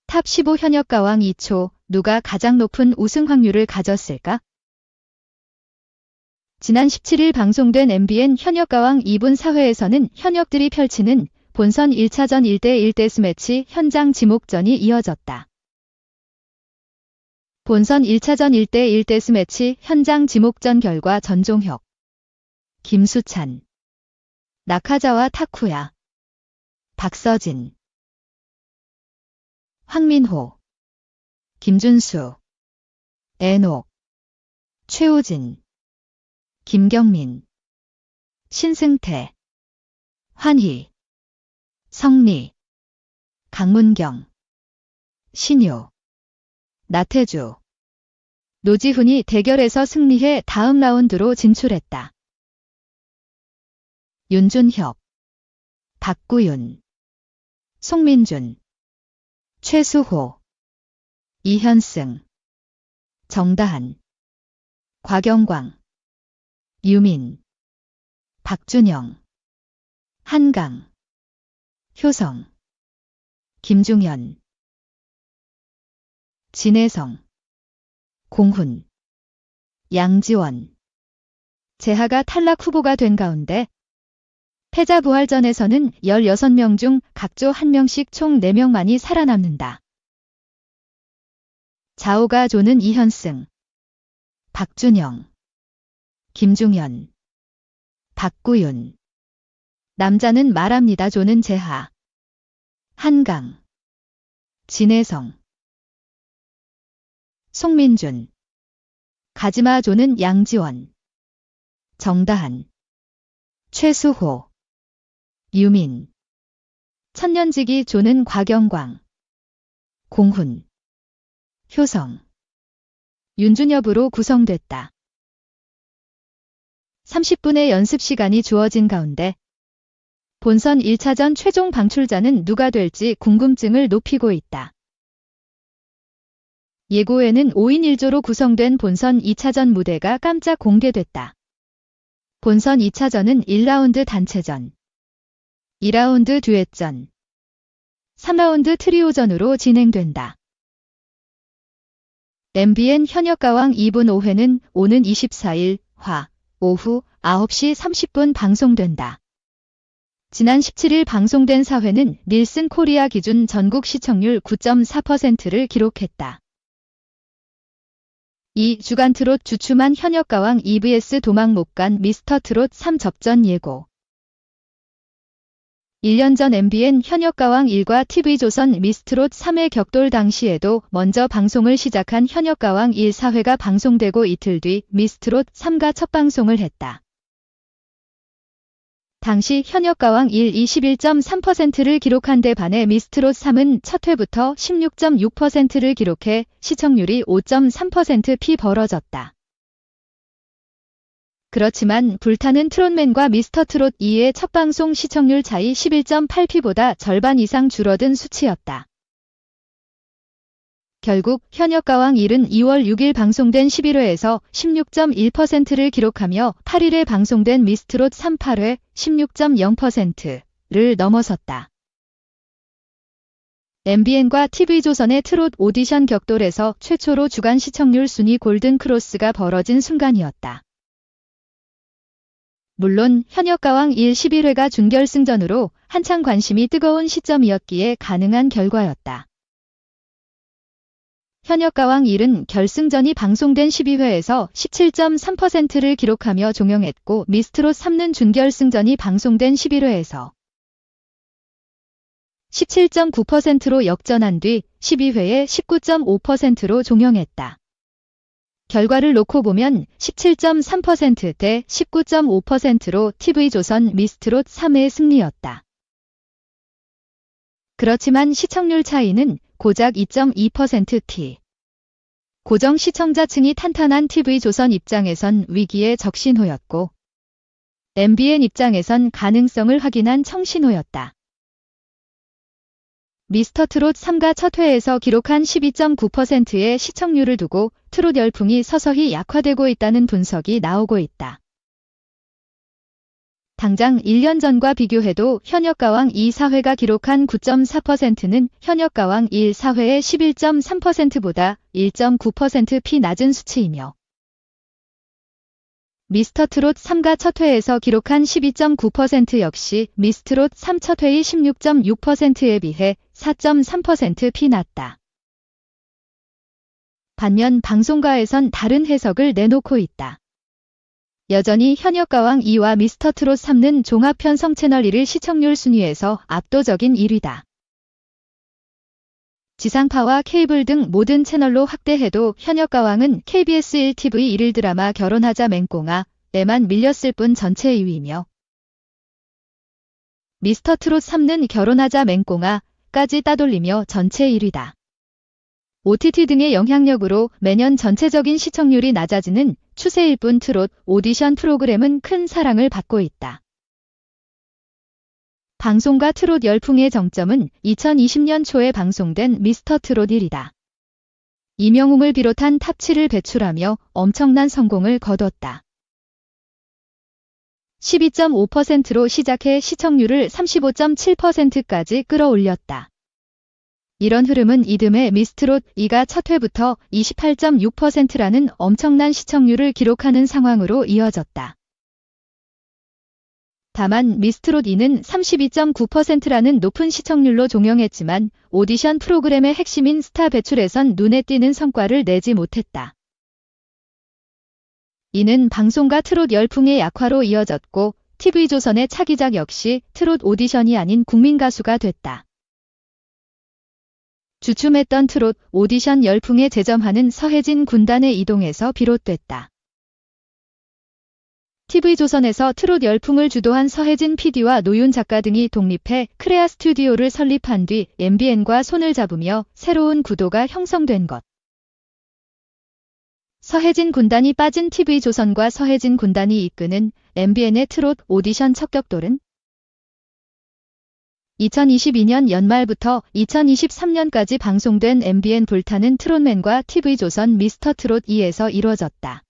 탑 15 현역가왕 2초, 누가 가장 높은 우승 확률을 가졌을까? 지난 17일 방송된 MBN 현역가왕 2분 4회에서는 현역들이 펼치는 본선 1차전 1대1 데스매치 현장 지목전이 이어졌다. 본선 1차전 1대1 데스매치 현장 지목전 결과 전종혁, 김수찬, 나카자와 타쿠야, 박서진, 황민호, 김준수, 애녹, 최우진, 김경민, 신승태, 환희, 성리, 강문경, 신효, 나태주, 노지훈이 대결에서 승리해 다음 라운드로 진출했다. 윤준혁, 박구윤, 송민준, 최수호, 이현승, 정다한, 곽영광, 유민, 박준영, 한강, 효성, 김중현, 진혜성, 공훈, 양지원, 재하가 탈락 후보가 된 가운데 패자 부활전에서는 16명 중 각조 1명씩 총 4명만이 살아남는다. 좌우가 조는 이현승, 박준영, 김중현, 박구윤, 남자는 말합니다 조는 재하, 한강, 진혜성, 송민준, 가지마 조는 양지원, 정다한, 최수호, 유민, 천년지기 조는 곽영광, 공훈, 효성, 윤준엽으로 구성됐다. 30분의 연습 시간이 주어진 가운데 본선 1차전 최종 방출자는 누가 될지 궁금증을 높이고 있다. 예고에는 5인 1조로 구성된 본선 2차전 무대가 깜짝 공개됐다. 본선 2차전은 1라운드 단체전, 2라운드 듀엣전, 3라운드 트리오전으로 진행된다. MBN 현역가왕 2분 5회는 오는 24일 오후 9시 30분 방송된다. 지난 17일 방송된 4회는 닐슨 코리아 기준 전국 시청률 9.4%를 기록했다. 이 주간 트롯 주춤한 현역가왕 EBS 도망 못 간 미스터 트롯 3 접전 예고. 1년 전 MBN 현역가왕 1과 TV조선 미스트롯 3회 격돌 당시에도 먼저 방송을 시작한 현역가왕 1 4회가 방송되고 이틀 뒤 미스트롯 3가 첫 방송을 했다. 당시 현역가왕 1 21.3%를 기록한 데 반해 미스트롯 3은 첫 회부터 16.6%를 기록해 시청률이 5.3% 벌어졌다. 그렇지만 불타는 트롯맨과 미스터 트롯 2의 첫 방송 시청률 차이 11.8%보다 절반 이상 줄어든 수치였다. 결국 현역가왕 1은 2월 6일 방송된 11회에서 16.1%를 기록하며 8일에 방송된 미스트롯 3 8회 16.0%를 넘어섰다. MBN과 TV조선의 트롯 오디션 격돌에서 최초로 주간 시청률 순위 골든 크로스가 벌어진 순간이었다. 물론 현역가왕 1 11회가 준결승전으로 한창 관심이 뜨거운 시점이었기에 가능한 결과였다. 현역가왕 1은 결승전이 방송된 12회에서 17.3%를 기록하며 종영했고 미스트롯 3는 준결승전이 방송된 11회에서 17.9%로 역전한 뒤 12회에 19.5%로 종영했다. 결과를 놓고 보면 17.3% 대 19.5%로 TV조선 미스트롯 3의 승리였다. 그렇지만 시청률 차이는 고작 2.2%t. 고정 시청자층이 탄탄한 TV조선 입장에선 위기의 적신호였고 MBN 입장에선 가능성을 확인한 청신호였다. 미스터 트롯 3가 첫 회에서 기록한 12.9%의 시청률을 두고 트롯 열풍이 서서히 약화되고 있다는 분석이 나오고 있다. 당장 1년 전과 비교해도 현역가왕 2 사회가 기록한 9.4%는 현역가왕 1 사회의 11.3%보다 1.9% 낮은 수치이며 미스터트롯 3가 첫 회에서 기록한 12.9% 역시 미스트롯 3 첫 회의 16.6%에 비해 4.3% 낮다. 반면 방송가에선 다른 해석을 내놓고 있다. 여전히 현역가왕 2와 미스터트롯 3는 종합편성 채널 1을 시청률 순위에서 압도적인 1위다. 지상파와 케이블 등 모든 채널로 확대해도 현역가왕은 KBS 1TV 1일 드라마 결혼하자 맹꽁아에만 밀렸을 뿐 전체 2위며 미스터트롯 3는 결혼하자 맹꽁아까지 따돌리며 전체 1위다. OTT 등의 영향력으로 매년 전체적인 시청률이 낮아지는 추세일 뿐 트롯 오디션 프로그램은 큰 사랑을 받고 있다. 방송가 트롯 열풍의 정점은 2020년 초에 방송된 미스터트롯 1이다. 이명웅을 비롯한 탑7을 배출하며 엄청난 성공을 거뒀다. 12.5%로 시작해 시청률을 35.7%까지 끌어올렸다. 이런 흐름은 이듬해 미스트롯 2가 첫 회부터 28.6%라는 엄청난 시청률을 기록하는 상황으로 이어졌다. 다만 미스트롯 2는 32.9%라는 높은 시청률로 종영했지만 오디션 프로그램의 핵심인 스타 배출에선 눈에 띄는 성과를 내지 못했다. 이는 방송가 트롯 열풍의 약화로 이어졌고 TV조선의 차기작 역시 트롯 오디션이 아닌 국민가수가 됐다. 주춤했던 트롯 오디션 열풍의 재점화는 서혜진 군단의 이동에서 비롯됐다. TV조선에서 트롯 열풍을 주도한 서혜진 PD와 노윤 작가 등이 독립해 크레아 스튜디오를 설립한 뒤 MBN과 손을 잡으며 새로운 구도가 형성된 것. 서혜진 군단이 빠진 TV조선과 서혜진 군단이 이끄는 MBN의 트롯 오디션 첫 격돌은 2022년 연말부터 2023년까지 방송된 MBN 불타는 트롯맨과 TV조선 미스터트롯 2에서 이뤄졌다.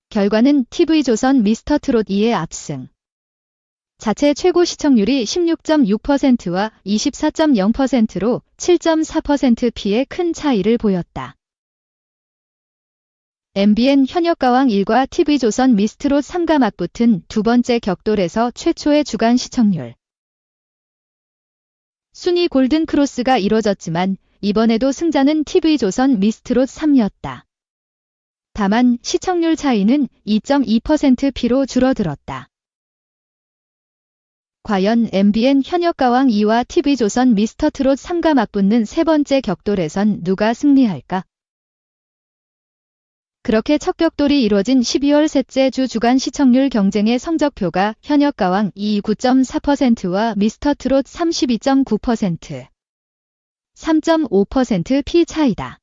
결과는 TV조선 미스터트롯 2의 압승. 자체 최고 시청률이 16.6%와 24.0%로 7.4%피의 큰 차이를 보였다. MBN 현역가왕 1과 TV조선 미스트롯 3가 맞붙은 두 번째 격돌에서 최초의 주간 시청률. 순위 골든 크로스가 이뤄졌지만 이번에도 승자는 TV조선 미스트롯 3였다. 다만 시청률 차이는 2.2%피로 줄어들었다. 과연 MBN 현역가왕 2와 TV조선 미스터트롯 3가 맞붙는 세 번째 격돌에선 누가 승리할까? 그렇게 첫 격돌이 이뤄진 12월 셋째 주 주간 시청률 경쟁의 성적표가 현역가왕 2 9.4%와 미스터트롯 32.9%, 3.5%피 차이다.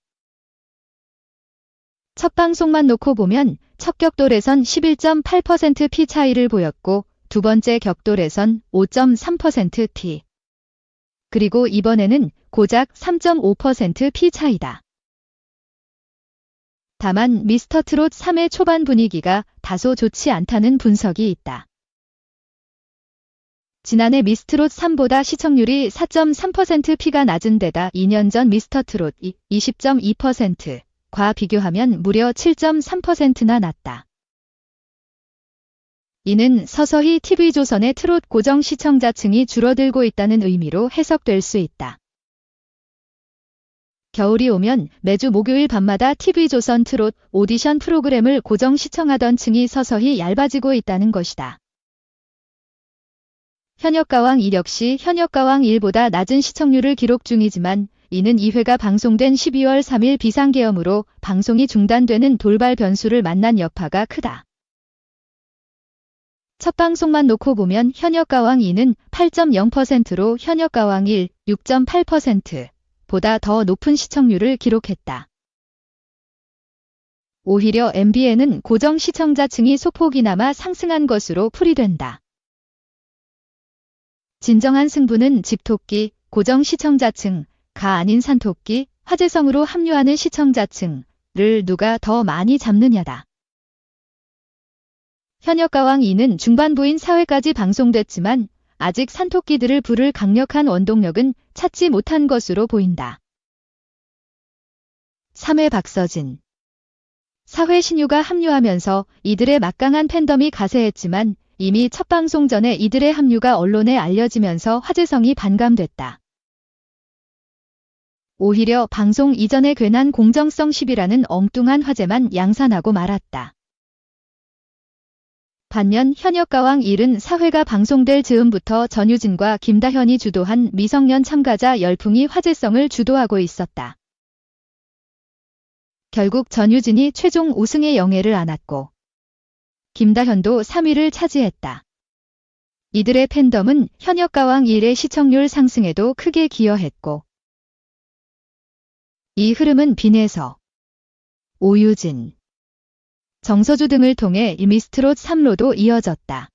첫 방송만 놓고 보면 첫 격돌에선 11.8%피 차이를 보였고 두 번째 격돌에선 5.3%피. 그리고 이번에는 고작 3.5%피 차이다. 다만 미스터트롯 3의 초반 분위기가 다소 좋지 않다는 분석이 있다. 지난해 미스트롯 3보다 시청률이 4.3%피가 낮은 데다 2년 전 미스터트롯 20.2%과 비교하면 무려 7.3%나 낮다. 이는 서서히 TV조선의 트롯 고정 시청자층이 줄어들고 있다는 의미로 해석될 수 있다. 겨울이 오면 매주 목요일 밤마다 TV조선 트롯 오디션 프로그램을 고정 시청하던 층이 서서히 얇아지고 있다는 것이다. 현역가왕 2 역시 현역가왕 1보다 낮은 시청률을 기록 중이지만 이는 2회가 방송된 12월 3일 비상계엄으로 방송이 중단되는 돌발 변수를 만난 여파가 크다. 첫 방송만 놓고 보면 현역가왕 2는 8.0%로 현역가왕 1 6.8%. 보다 더 높은 시청률을 기록했다. 오히려 MBN은 고정 시청자층이 소폭이나마 상승한 것으로 풀이된다. 진정한 승부는 집토끼, 고정 시청자층, 가 아닌 산토끼, 화제성으로 합류하는 시청자층을 누가 더 많이 잡느냐다. 현역가왕 2는 중반부인 4회까지 방송됐지만 아직 산토끼들을 부를 강력한 원동력은 찾지 못한 것으로 보인다. 3회 박서진 4회 신유가 합류하면서 이들의 막강한 팬덤이 가세했지만 이미 첫 방송 전에 이들의 합류가 언론에 알려지면서 화제성이 반감됐다. 오히려 방송 이전에 괜한 공정성 시비라는 엉뚱한 화제만 양산하고 말았다. 반면 현역가왕 1은 4회가 방송될 즈음부터 전유진과 김다현이 주도한 미성년 참가자 열풍이 화제성을 주도하고 있었다. 결국 전유진이 최종 우승의 영예를 안았고 김다현도 3위를 차지했다. 이들의 팬덤은 현역가왕 1의 시청률 상승에도 크게 기여했고 이 흐름은 빈에서 오유진, 정서주 등을 통해 미스트롯 3로도 이어졌다.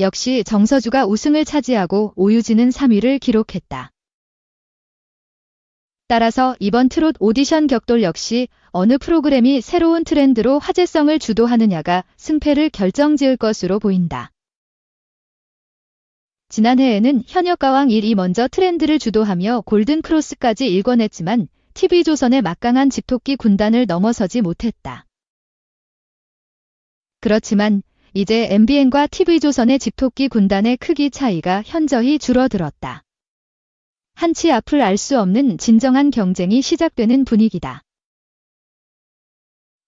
역시 정서주가 우승을 차지하고 오유진은 3위를 기록했다. 따라서 이번 트롯 오디션 격돌 역시 어느 프로그램이 새로운 트렌드로 화제성을 주도하느냐가 승패를 결정지을 것으로 보인다. 지난해에는 현역가왕 1이 먼저 트렌드를 주도하며 골든크로스까지 일궈냈지만 TV조선의 막강한 집토끼 군단을 넘어서지 못했다. 그렇지만 이제 MBN과 TV조선의 집토끼 군단의 크기 차이가 현저히 줄어들었다. 한치 앞을 알 수 없는 진정한 경쟁이 시작되는 분위기다.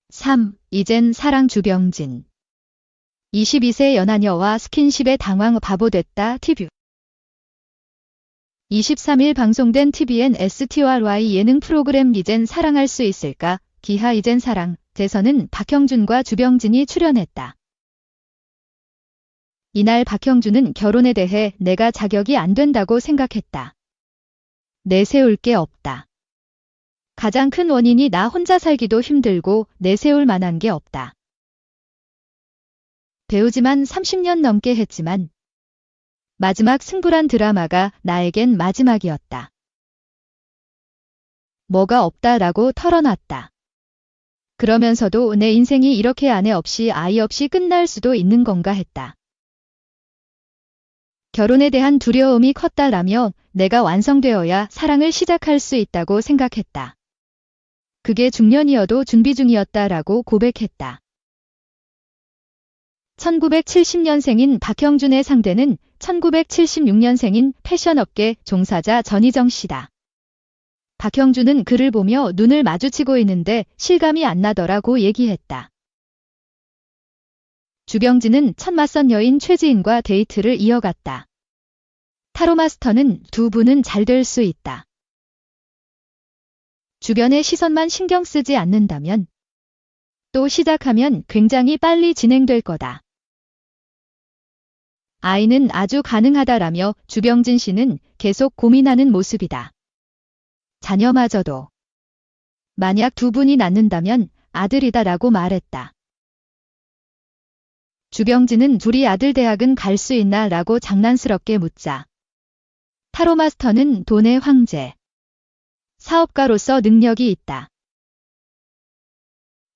3. 이젠 사랑 주병진 22세 연하녀와 스킨십에 당황 바보됐다 TVU 23일 방송된 TVN STRY 예능 프로그램 이젠 사랑할 수 있을까? 기하 이젠 사랑 에서는 박형준과 주병진이 출연했다. 이날 박형준은 결혼에 대해 내가 자격이 안 된다고 생각했다. 내세울 게 없다. 가장 큰 원인이 나 혼자 살기도 힘들고 내세울 만한 게 없다. 배우지만 30년 넘게 했지만 마지막 승부란 드라마가 나에겐 마지막이었다. 뭐가 없다라고 털어놨다. 그러면서도 내 인생이 이렇게 아내 없이 아이 없이 끝날 수도 있는 건가 했다. 결혼에 대한 두려움이 컸다라며 내가 완성되어야 사랑을 시작할 수 있다고 생각했다. 그게 중년이어도 준비 중이었다라고 고백했다. 1970년생인 박형준의 상대는 1976년생인 패션업계 종사자 전희정 씨다. 박형준은 그를 보며 눈을 마주치고 있는데 실감이 안 나더라고 얘기했다. 주병진은 첫 맞선 여인 최지인과 데이트를 이어갔다. 타로마스터는 두 분은 잘 될 수 있다. 주변의 시선만 신경 쓰지 않는다면 또 시작하면 굉장히 빨리 진행될 거다. 아이는 아주 가능하다라며 주병진 씨는 계속 고민하는 모습이다. 자녀마저도. 만약 두 분이 낳는다면 아들이다라고 말했다. 주병진은 둘이 아들 대학은 갈 수 있나 라고 장난스럽게 묻자. 타로마스터는 돈의 황제. 사업가로서 능력이 있다.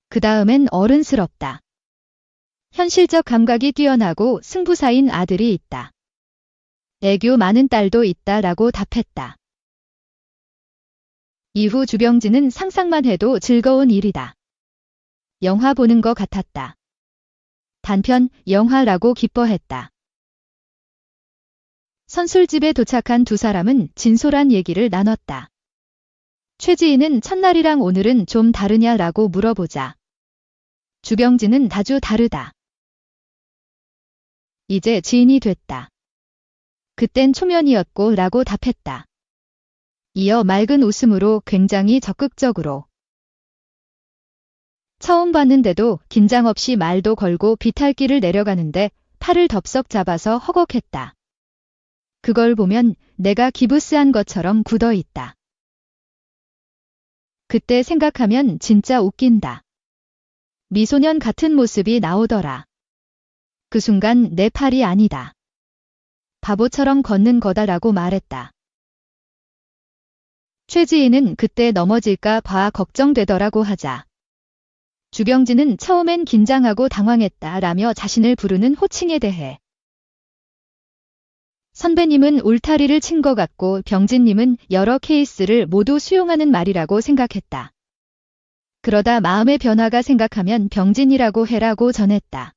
그 다음엔 어른스럽다. 현실적 감각이 뛰어나고 승부사인 아들이 있다. 애교 많은 딸도 있다라고 답했다. 이후 주병진은 상상만 해도 즐거운 일이다. 영화 보는 것 같았다. 단편 영화라고 기뻐했다. 선술집에 도착한 두 사람은 진솔한 얘기를 나눴다. 최지인은 첫날이랑 오늘은 좀 다르냐라고 물어보자. 주병진은 아주 다르다. 이제 지인이 됐다. 그땐 초면이었고 라고 답했다. 이어 맑은 웃음으로 굉장히 적극적으로. 처음 봤는데도 긴장 없이 말도 걸고 비탈길을 내려가는데 팔을 덥석 잡아서 허걱했다. 그걸 보면 내가 기부스한 것처럼 굳어있다. 그때 생각하면 진짜 웃긴다. 미소년 같은 모습이 나오더라. 그 순간 내 팔이 아니다. 바보처럼 걷는 거다라고 말했다. 최지인은 그때 넘어질까 봐 걱정되더라고 하자. 주병진은 처음엔 긴장하고 당황했다라며 자신을 부르는 호칭에 대해 선배님은 울타리를 친 것 같고 병진님은 여러 케이스를 모두 수용하는 말이라고 생각했다. 그러다 마음의 변화가 생각하면 병진이라고 해라고 전했다.